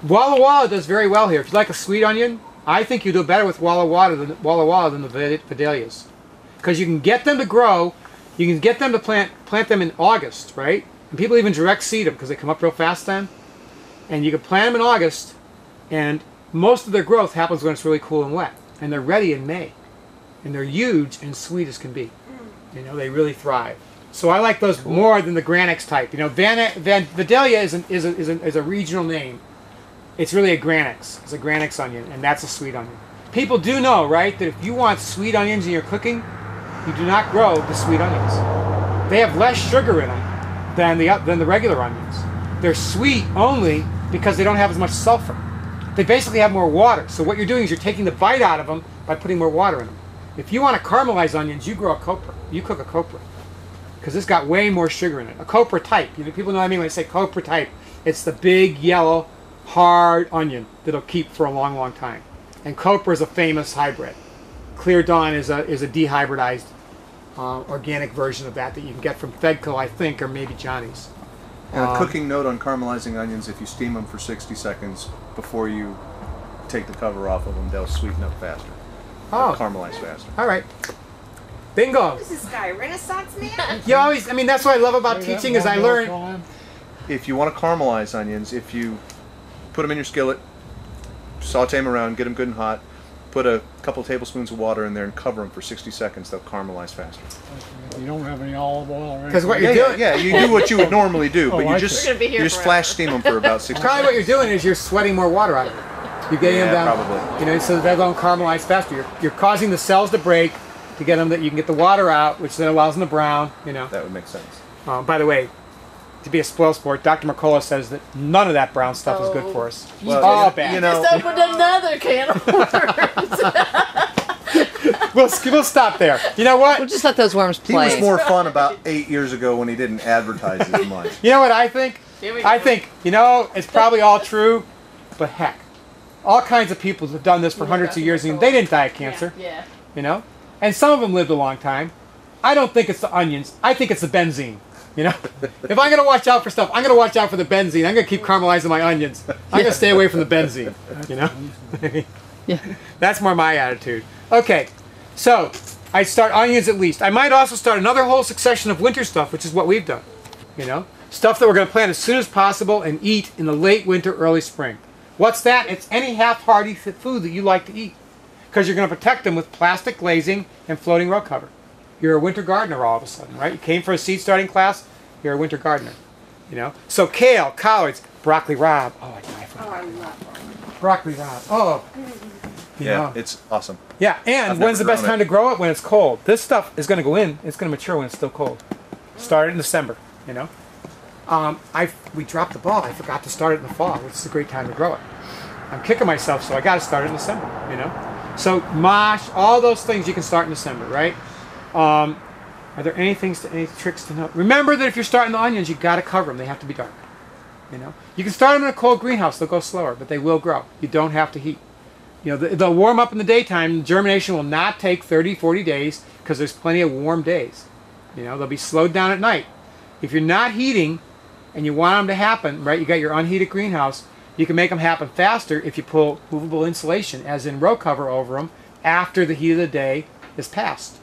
Walla Walla does very well here. If you like a sweet onion, I think you do better with Walla Walla than the Vidalias, because you can get them to grow. You can get them to plant them in August, right? And people even direct seed them because they come up real fast then. And you can plant them in August, and most of their growth happens when it's really cool and wet, and they're ready in May, and they're huge and sweet as can be. You know, they really thrive. So I like those more than the Granix type. You know, Vidalia is a regional name. It's really a Granix. It's a Granix onion, and that's a sweet onion. People do know, right, that if you want sweet onions in your cooking, you do not grow the sweet onions. They have less sugar in them than the regular onions. They're sweet only because they don't have as much sulfur. They basically have more water. So what you're doing is you're taking the bite out of them by putting more water in them. If you want to caramelize onions, you grow a copra. You cook a copra, because it's got way more sugar in it. A copra type. You know, people know what I mean when I say copra type. It's the big yellow hard onion that'll keep for a long, long time. And copra is a famous hybrid. Clear Dawn is a dehybridized organic version of that you can get from Fedco, I think, or maybe Johnny's. And a cooking note on caramelizing onions: if you steam them for 60 seconds before you take the cover off of them, they'll sweeten up faster. They'll caramelize faster. All right. Bingo. Who's this guy? Renaissance man? You always, I mean, that's what I love about teaching is I learn. If you want to caramelize onions, if you put them in your skillet, saute them around, get them good and hot, put a couple tablespoons of water in there and cover them for 60 seconds, they'll caramelize faster. You don't have any olive oil or anything? Because what you're doing... Yeah, you do what you would normally do, but you just forever. flash steam them for about 60 Probably seconds. what you're doing is you're sweating more water out of it. You're getting them down, probably. you know, so that they don't caramelize faster. You're causing the cells to break to get them that you can get the water out, which then allows them to brown, you know. That would make sense. By the way, to be a spoil sport, Dr. McCullough says that none of that brown stuff is good for us. Well, all bad. You know, Just opened another can of worms. We'll stop there. You know what? We'll just let those worms he play. was more fun about 8 years ago when he didn't advertise as much. You know what I think? I think, you know, it's probably all true, but heck, all kinds of people have done this for hundreds of years and they didn't die of cancer. Yeah. You know? And some of them lived a long time. I don't think it's the onions. I think it's the benzene. You know? If I'm going to watch out for stuff, I'm going to watch out for the benzene. I'm going to keep caramelizing my onions. I'm going to stay away from the benzene. You know? Yeah. That's more my attitude. Okay. So, I start onions at least. I might also start another whole succession of winter stuff, which is what we've done. You know? Stuff that we're going to plant as soon as possible and eat in the late winter, early spring. What's that? It's any half-hardy food that you like to eat. Because you're going to protect them with plastic glazing and floating row cover. You're a winter gardener all of a sudden, right? You came for a seed starting class, you're a winter gardener. You know? So kale, collards, broccoli rabe. Oh, I love broccoli rabe. Oh. Yeah, it's awesome. Yeah, and when's the best time to grow it? When it's cold. This stuff is going to go in. It's going to mature when it's still cold. Start it in December, you know? We dropped the ball. I forgot to start it in the fall, which is a great time to grow it. I'm kicking myself, so I got to start it in December, you know? So mosh, all those things you can start in December, right? Are there any tricks to know? Remember that if you're starting the onions, you got to cover them. They have to be dark, you know? You can start them in a cold greenhouse. They'll go slower, but they will grow. You don't have to heat. You know, they'll warm up in the daytime. Germination will not take 30, 40 days because there's plenty of warm days. You know, they'll be slowed down at night. If you're not heating and you want them to happen, right, you got your unheated greenhouse, you can make them happen faster if you pull movable insulation, as in row cover over them, after the heat of the day is passed,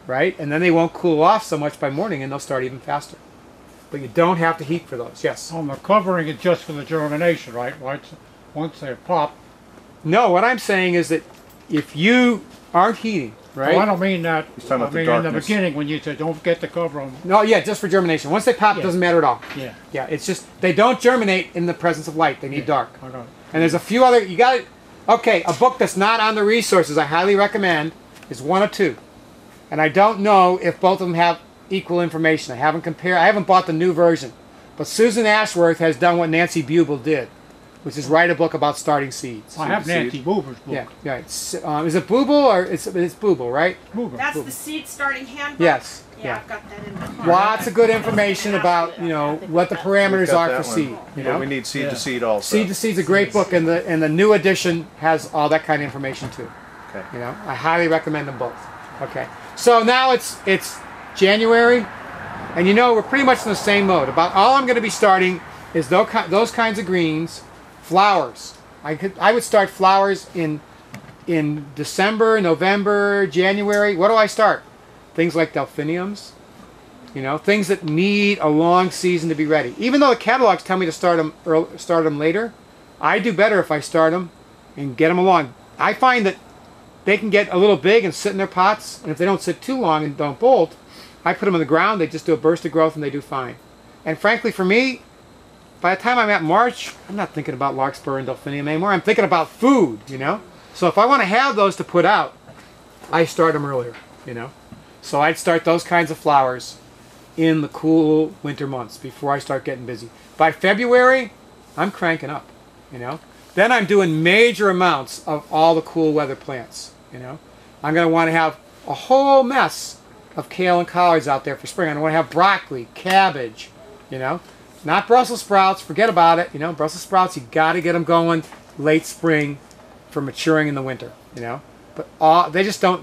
right? And then they won't cool off so much by morning and they'll start even faster. But you don't have to heat for those, yes? The covering is just for the germination, right? Once they pop. No, what I'm saying is that if you aren't heating, right? Oh, I don't mean that. He's talking about the in darkness. the beginning when you said don't forget to cover them. No, yeah, just for germination. Once they pop, it doesn't matter at all. Yeah. Yeah, it's just, they don't germinate in the presence of light. They need dark. I got it. And there's a few other, you got it. Okay, a book that's not on the resources I highly recommend is one of two. And I don't know if both of them have equal information. I haven't compared, I haven't bought the new version. But Susan Ashworth has done what Nancy Buble did, which is write a book about starting seeds. I have Nancy Buber's book. Yeah, yeah. Is it Buble or it's Buble, right? Buber. That's the seed starting handbook? Yes. Yeah, I've got that in the car. Lots of good information about, you know, what the parameters are for seed. You know, But we need seed to seed also. Seed to Seed's a great book, and the new edition has all that kind of information too. Okay. You know, I highly recommend them both. Okay. So now it's January, and you know we're pretty much in the same mode. About all I'm going to be starting is those kinds of greens Flowers. I would start flowers in December, November, January. What do I start? Things like delphiniums. You know, things that need a long season to be ready. Even though the catalogs tell me to start them later, I do better if I start them and get them along. I find that they can get a little big and sit in their pots, and if they don't sit too long and don't bolt, I put them in the ground, they just do a burst of growth and they do fine. And frankly, for me, by the time I'm at March, I'm not thinking about larkspur and delphinium anymore. I'm thinking about food, you know? So if I want to have those to put out, I start them earlier, you know? So I'd start those kinds of flowers in the cool winter months before I start getting busy. By February, I'm cranking up, you know? Then I'm doing major amounts of all the cool weather plants, you know? I'm going to want to have a whole mess of kale and collards out there for spring. I want to have broccoli, cabbage, you know? Not Brussels sprouts, forget about it, you know? Brussels sprouts, you got to get them going late spring for maturing in the winter, you know? But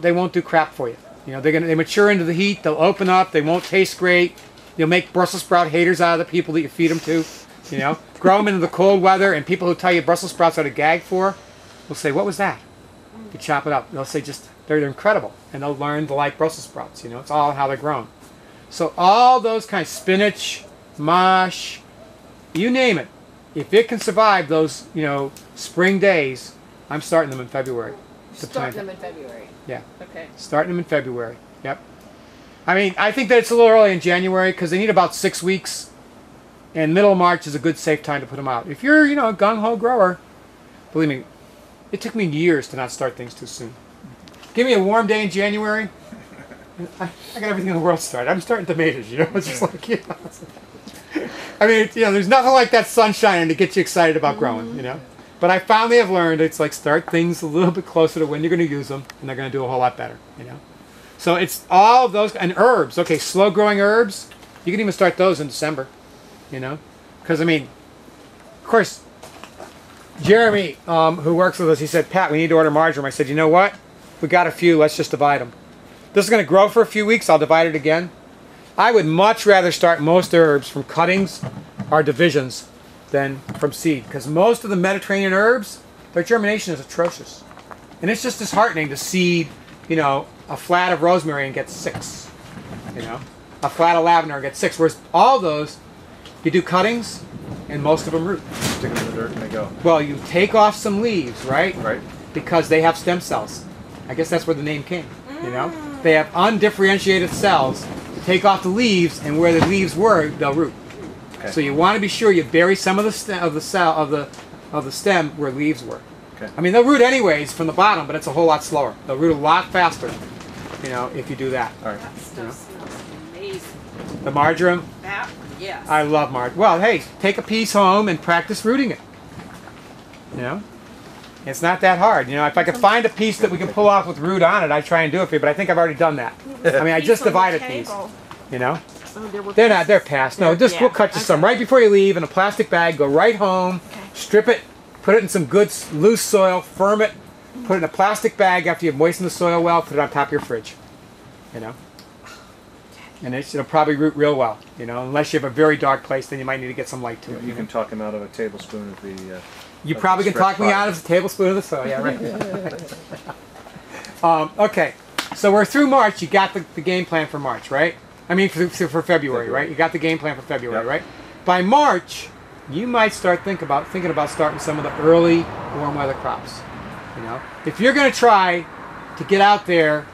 they won't do crap for you. You know, they mature into the heat, they'll open up, they won't taste great. You'll make Brussels sprout haters out of the people that you feed them to, you know? Grow them into the cold weather, and people who tell you Brussels sprouts are to gag for will say, what was that? You chop it up. They'll say they're incredible, and they'll learn to like Brussels sprouts, you know? It's all how they're grown. So all those kinds, spinach, mosh, you name it. If it can survive those, you know, spring days, I'm starting them in February. Start them in February. Yeah. Okay. Starting them in February. Yep. I mean, I think that it's a little early in January because they need about 6 weeks, and middle of March is a good safe time to put them out. If you're, you know, a gung-ho grower, believe me, it took me years to not start things too soon. Give me a warm day in January, and I got everything in the world started. I'm starting tomatoes, you know. It's just like, you know. I mean, you know, there's nothing like that sunshine to get you excited about growing, you know. But I finally have learned it's like start things a little bit closer to when you're going to use them, and they're going to do a whole lot better, you know. So it's all those, and herbs. Okay, slow growing herbs, you can even start those in December, you know. Because, I mean, of course, Jeremy, who works with us, he said, Pat, we need to order marjoram. I said, you know what? We got a few, let's just divide them. This is going to grow for a few weeks, I'll divide it again. I would much rather start most herbs from cuttings or divisions than from seed, because most of the Mediterranean herbs, their germination is atrocious. And it's just disheartening to seed, you know, a flat of rosemary and get 6, you know, a flat of lavender and get 6, whereas all those, you do cuttings and most of them root. Stick them in the dirt and they go. Well, you take off some leaves, right? Right. Because they have stem cells. I guess that's where the name came, you know? They have undifferentiated cells. You take off the leaves, and where the leaves were, they'll root. Okay. So you want to be sure you bury some of the stem where leaves were. Okay. I mean, they'll root anyways from the bottom, but it's a whole lot slower. They'll root a lot faster, you know, if you do that. All right. That stuff smells amazing. The marjoram, That, yes. I love marjoram. Well, hey, take a piece home and practice rooting it. You know, it's not that hard. You know, if I could find a piece that we can pull off with root on it, I'd try and do it for you. But I think I've already done that. I mean, I just divided these. You know. Oh, They're past. No, just we'll cut you some right before you leave in a plastic bag. Go right home, strip it, put it in some good loose soil, firm it, put it in a plastic bag after you've moistened the soil well. Put it on top of your fridge. You know, and it'll probably root real well. You know, unless you have a very dark place, then you might need to get some light to it. You can talk him out of a tablespoon of the. You probably can talk me out of a tablespoon of the soil. Yeah, right. Okay, so we're through March. You got the game plan for March, right? I mean, for February, right? You got the game plan for February, Yep. right? By March, you might start thinking about starting some of the early warm weather crops. You know, if you're going to try to get out there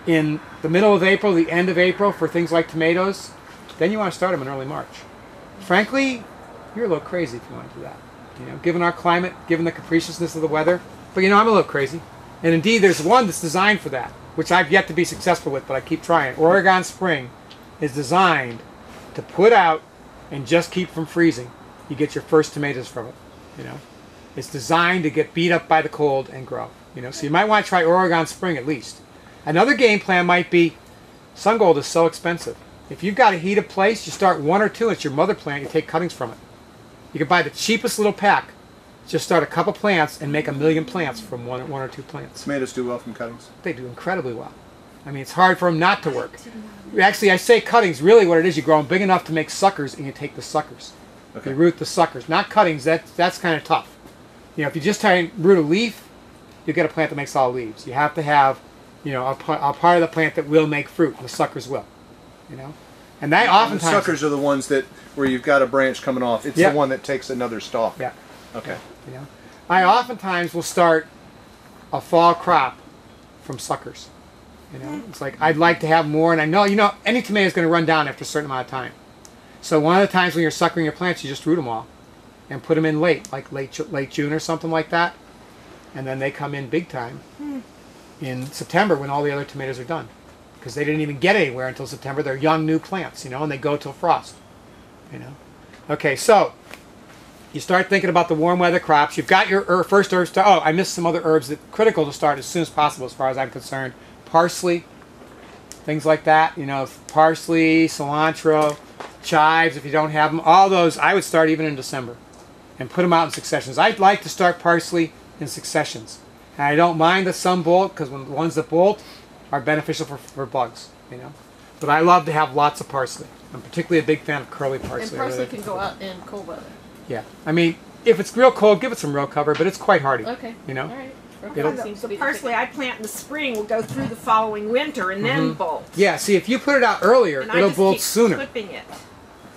in the middle of April, the end of April for things like tomatoes, then you want to start them in early March. Frankly, you're a little crazy if you want to do that. You know, given our climate, given the capriciousness of the weather. But you know, I'm a little crazy. And indeed, there's one that's designed for that, which I've yet to be successful with, but I keep trying. Oregon Spring is designed to put out and just keep from freezing. You get your first tomatoes from it. You know, it's designed to get beat up by the cold and grow. You know, so you might want to try Oregon Spring at least. Another game plan might be, sun gold is so expensive. If you've got a heated place, you start 1 or 2. It's your mother plant. You take cuttings from it. You can buy the cheapest little pack. Just start a couple plants and make 1 million plants from one or 2 plants. Tomatoes do well from cuttings. They do incredibly well. I mean, it's hard for them not to work. Actually, I say cuttings. Really, what it is, you grow them big enough to make suckers, and you take the suckers. Okay. You root the suckers, not cuttings. That's kind of tough. You know, if you just try and root a leaf, you get a plant that makes all leaves. You have to have, you know, a part of the plant that will make fruit. The suckers will, you know. And they And oftentimes... the suckers are the ones that, where you've got a branch coming off. It's Yeah. the one that takes another stalk. Yeah. Okay. You know, I oftentimes will start a fall crop from suckers. You know, it's like I'd like to have more, and I know, you know, any tomato is going to run down after a certain amount of time. So one of the times when you're suckering your plants, you just root them all and put them in late, like late June or something like that, and then they come in big time in September when all the other tomatoes are done, because they didn't even get anywhere until September. They're young new plants, you know, and they go till frost. You know, okay, so you start thinking about the warm weather crops. You've got your first herbs. Oh, I missed some other herbs that are critical to start as soon as possible, as far as I'm concerned. Parsley, things like that. You know, parsley, cilantro, chives. If you don't have them, all those I would start even in December, and put them out in successions. I'd like to start parsley in successions, and I don't mind that some bolt, because the ones that bolt are beneficial for bugs. You know, but I love to have lots of parsley. I'm particularly a big fan of curly parsley. And parsley can go out in cold weather. Yeah, I mean, if it's real cold, give it some row cover, but it's quite hardy. Okay. You know. All right. It'll- Seems to be The the parsley I plant in the spring will go through the following winter and then bolt. Yeah. See, if you put it out earlier, And I it'll just bolt keep sooner. clipping it.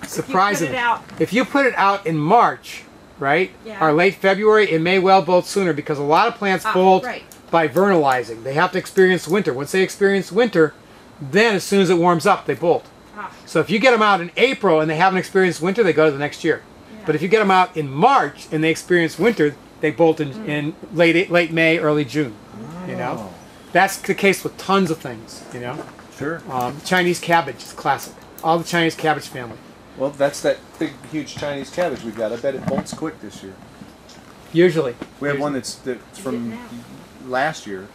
Surprisingly, If you put it out, if you put it out in March, right, Yeah. or late February, it may well bolt sooner, because a lot of plants bolt right. by vernalizing. They have to experience winter. Once they experience winter, then as soon as it warms up, they bolt. Ah. So if you get them out in April and they haven't experienced winter, they go to the next year. But if you get them out in March and they experience winter, they bolt in late May, early June. You know, that's the case with tons of things. You know, Sure. Chinese cabbage is classic. All the Chinese cabbage family. Well, that's that big, huge Chinese cabbage we've got. I bet it bolts quick this year. Usually, We have one that's from now. last year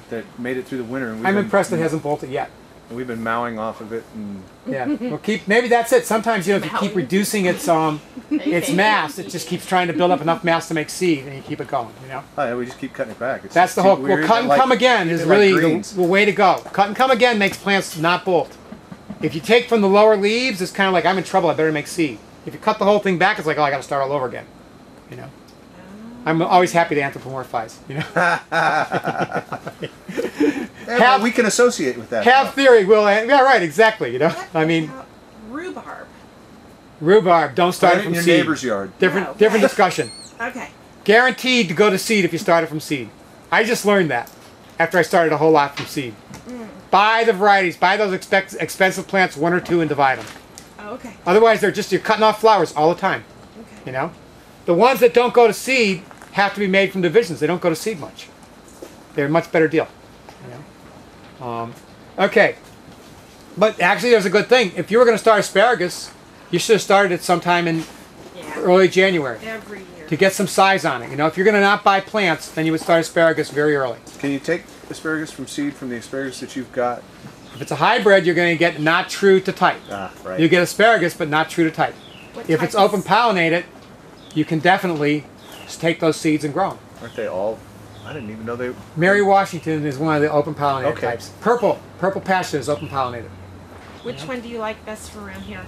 that made it through the winter. And we've I'm been- impressed it hasn't bolted yet. We've been mowing off of it, and Yeah, well, maybe that's it. Sometimes, you know, if you keep reducing its mass, it just keeps trying to build up enough mass to make seed, and you keep it going. You know, oh, yeah, we just keep cutting it back. It's that's the too whole. weird. Well, cut and Like- come again is like really greens. the way to go. Cut and come again makes plants not bolt. If you take from the lower leaves, it's kind of like, I'm in trouble, I better make seed. If you cut the whole thing back, it's like, oh, I got to start all over again. You know, I'm always happy to anthropomorphize. You know. Yeah, we can associate with that. Have theory, Will. Yeah, right, exactly. You know, I mean, About rhubarb. rhubarb. Don't start Plant it it from in your seed. neighbor's yard. Different, No, different right. discussion. Okay. Guaranteed to go to seed if you start it from seed. I just learned that after I started a whole lot from seed. Buy the varieties. Buy those expensive plants, one or two, and divide them. Oh, okay. Otherwise, you're cutting off flowers all the time. Okay. You know, the ones that don't go to seed have to be made from divisions. They don't go to seed much. They're a much better deal. You know? Okay, but actually, there's a good thing. If you were going to start asparagus, you should have started it sometime in Yeah. early January Every year. to get some size on it. You know, if you're going to not buy plants, then you would start asparagus very early. Can you take asparagus from seed from the asparagus that you've got? If it's a hybrid, you're going to get not true to type. Ah, right. You get asparagus, but not true to type. What If type it's open is- pollinated, you can definitely just take those seeds and grow them. Aren't they all? I didn't even know they. Mary Washington is one of the open pollinated Okay. types. Purple passion is open pollinated. Which one do you like best for around here?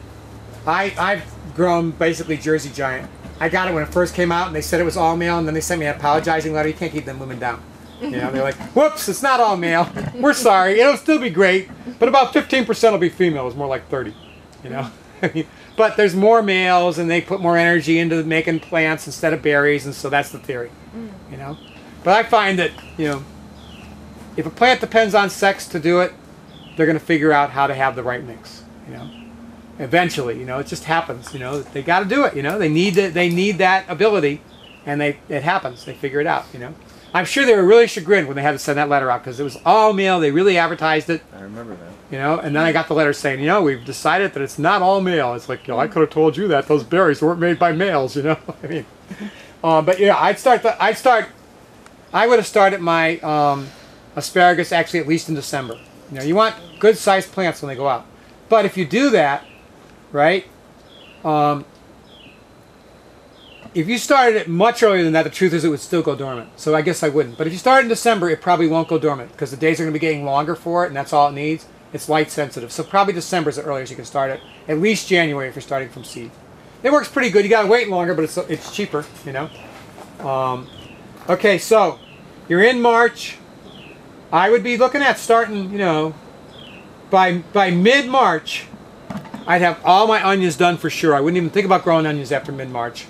I've grown basically Jersey Giant. I got it when it first came out, and they said it was all male, and then they sent me an apologizing letter. You can't keep them women down. You know, they're like, whoops, it's not all male. We're sorry. It'll still be great, but about 15% will be female. It's more like 30. You know, but there's more males, and they put more energy into making plants instead of berries, and so that's the theory. You know, but I find that, you know, if a plant depends on sex to do it, they're going to figure out how to have the right mix. You know, eventually, you know, it just happens. You know, they got to do it. You know, they need that ability, and it happens. They figure it out. You know. I'm sure they were really chagrined when they had to send that letter out, because it was all male. They really advertised it, I remember that. you know. And then I got the letter saying, you know, we've decided that it's not all male. It's like, you know, I could have told you that those berries weren't made by males, you know. I mean, but yeah, I would have started my asparagus actually at least in December. You know, you want good sized plants when they go out. But if you do that, right? If you started it much earlier than that, the truth is it would still go dormant. So I guess I wouldn't. But if you start in December, it probably won't go dormant, because the days are going to be getting longer for it, and that's all it needs. It's light sensitive. So probably December is the earliest you can start it. At least January if you're starting from seed. It works pretty good. You got to wait longer, but it's cheaper, you know. Okay, so you're in March. I would be looking at starting, by mid-March, I'd have all my onions done for sure. I wouldn't even think about growing onions after mid-March.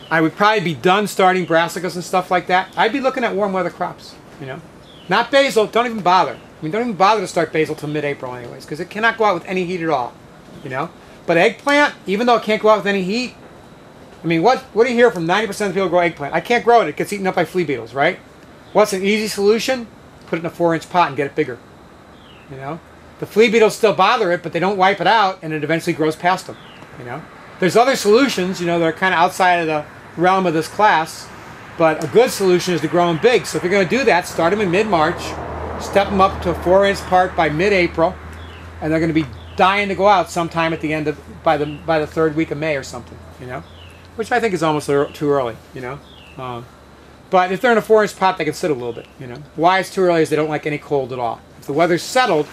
I would probably be done starting brassicas and stuff like that. I'd be looking at warm weather crops, Not basil, don't even bother. Don't even bother to start basil till mid-April anyways, because it cannot go out with any heat at all, But eggplant, even though it can't go out with any heat, what do you hear from 90% of the people who grow eggplant? I can't grow it. It gets eaten up by flea beetles, right? What's an easy solution? Put it in a 4-inch pot and get it bigger. The flea beetles still bother it, but they don't wipe it out, and it eventually grows past them. There's other solutions, that are kind of outside of the realm of this class, but a good solution is to grow them big. So if you're going to do that, start them in mid-March, step them up to a 4-inch part by mid-April, and they're going to be dying to go out sometime at the end of by the third week of May or something. Which I think is almost too early. But if they're in a 4-inch pot, they can sit a little bit. Why it's too early is they don't like any cold at all. If the weather's settled,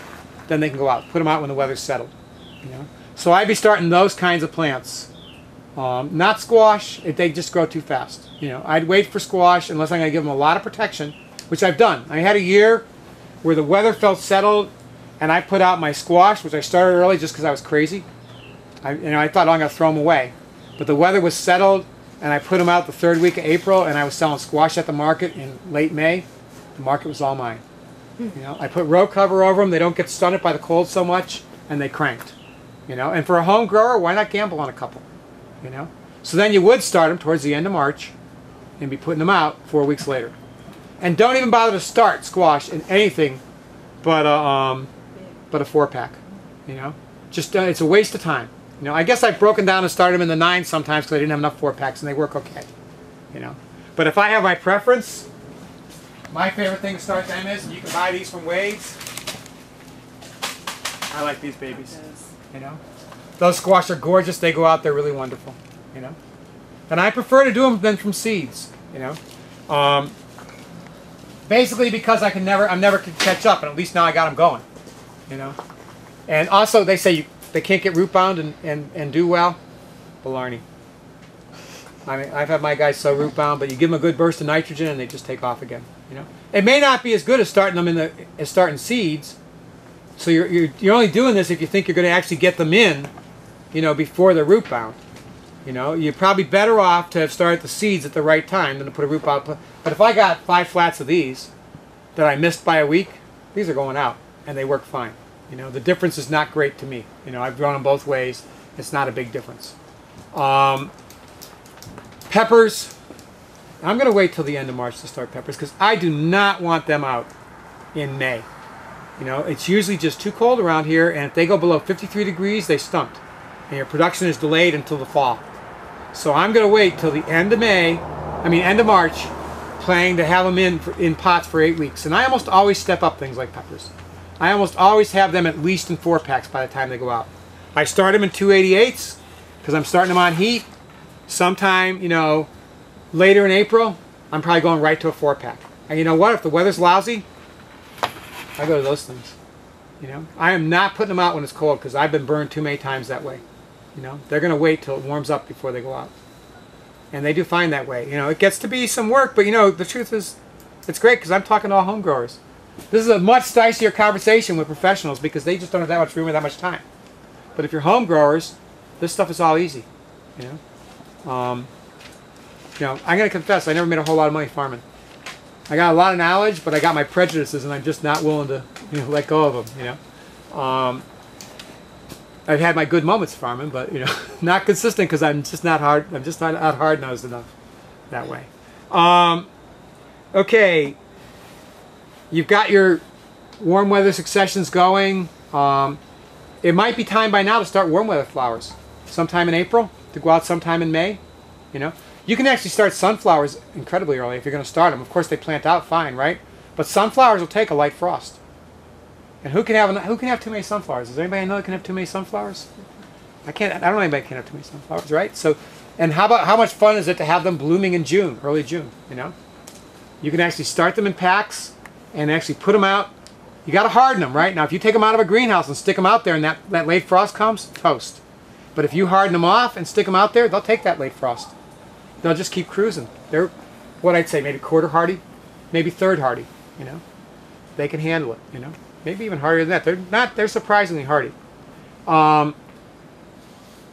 then they can go out. Put them out when the weather's settled. So I'd be starting those kinds of plants. Not squash if they just grow too fast. I'd wait for squash unless I'm going to give them a lot of protection, which I've done. I had a year where the weather felt settled, and I put out my squash, which I started early just because I was crazy. I thought, I'm going to throw them away. But the weather was settled, and I put them out the third week of April, and I was selling squash at the market in late May. The market was all mine. I put row cover over them. They don't get stunted by the cold so much, and they cranked. And for a home grower, why not gamble on a couple? So then you would start them towards the end of March, and be putting them out 4 weeks later. And don't even bother to start squash in anything but a 4-pack. Just it's a waste of time. I guess I've broken down and started them in the 9 sometimes because I didn't have enough 4-packs, and they work okay. But if I have my preference, my favorite thing to start them is, and you can buy these from Wade's. I like these babies. Those squash are gorgeous. They go out. They're really wonderful. And I prefer to do them than from seeds. Basically because I'm never can catch up, and at least now I got them going. And also they say they can't get root bound and do well. Baloney. I've had my guys so root bound, but you give them a good burst of nitrogen and they just take off again. It may not be as good as starting them as starting seeds. So you're only doing this if you think you're going to actually get them in, before they're root bound. You're probably better off to have started the seeds at the right time than to put a root bound. But if I got 5 flats of these that I missed by a week, these are going out and they work fine. The difference is not great to me. I've grown them both ways. It's not a big difference. Peppers. I'm going to wait till the end of March to start peppers because I do not want them out in May. It's usually just too cold around here, and if they go below 53 degrees, they stunt. And your production is delayed until the fall. So I'm going to wait till the end of end of March, planning to have them in pots for 8 weeks. And I almost always step up things like peppers. I almost always have them at least in 4-packs by the time they go out. I start them in 288s because I'm starting them on heat. Sometime, later in April, I'm probably going right to a 4-pack. And you know what? If the weather's lousy, I go to those things. I am not putting them out when it's cold because I've been burned too many times that way. They're going to wait till it warms up before they go out. And they do fine that way. It gets to be some work, but the truth is, it's great because I'm talking to all home growers. This is a much dicier conversation with professionals because they just don't have that much room or that much time. But if you're home growers, this stuff is all easy. I'm going to confess, I never made a whole lot of money farming. I got a lot of knowledge, but I got my prejudices, and I'm just not willing to let go of them. I've had my good moments farming, but not consistent because I'm just not hard. I'm just not hard-nosed enough that way. Okay, you've got your warm weather successions going. It might be time by now to start warm weather flowers. Sometime in April to go out sometime in May. You can actually start sunflowers incredibly early if you're going to start them. Of course, they plant out fine, right? But sunflowers will take a light frost. And who can have too many sunflowers? Does anybody know that can have too many sunflowers? I don't know anybody can have too many sunflowers, right? So, and how much fun is it to have them blooming in June, early June? You can actually start them in packs and actually put them out. You got to harden them, right? Now, if you take them out of a greenhouse and stick them out there, and that late frost comes, toast. But if you harden them off and stick them out there, they'll take that late frost. They'll just keep cruising. what I'd say, maybe quarter hardy, maybe third hardy. You know, they can handle it. You know, maybe even harder than that. They're not. They're surprisingly hardy.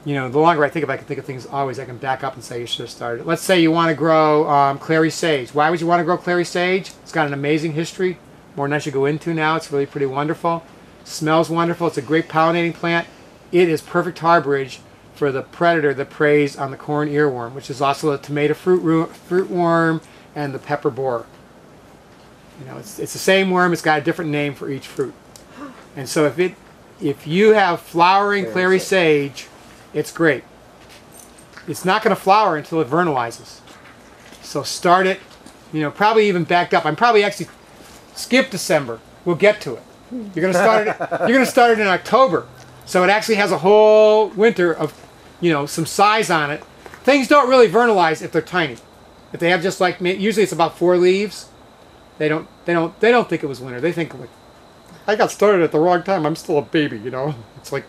You know, the longer I think about it, I can think of things always. I can back up and say you should have started. Let's say you want to grow clary sage. Why would you want to grow clary sage? It's got an amazing history. More than I should go into now. It's really pretty wonderful. Smells wonderful. It's a great pollinating plant. It is perfect harborage for the predator that preys on the corn earworm, which is also the tomato fruit worm and the pepper borer. You know, it's the same worm. It's got a different name for each fruit. And so if you have flowering clary sage, it's great. It's not going to flower until it vernalizes. So start it, you know, probably even backed up. I'm probably actually skip December. We'll get to it. You're going to start it. You're going to start it in October. So it actually has a whole winter of, you know, some size on it. Things don't really vernalize if they're tiny. If they have just like, usually it's about 4 leaves. They don't think it was winter. They think like, I got started at the wrong time. I'm still a baby, you know. It's like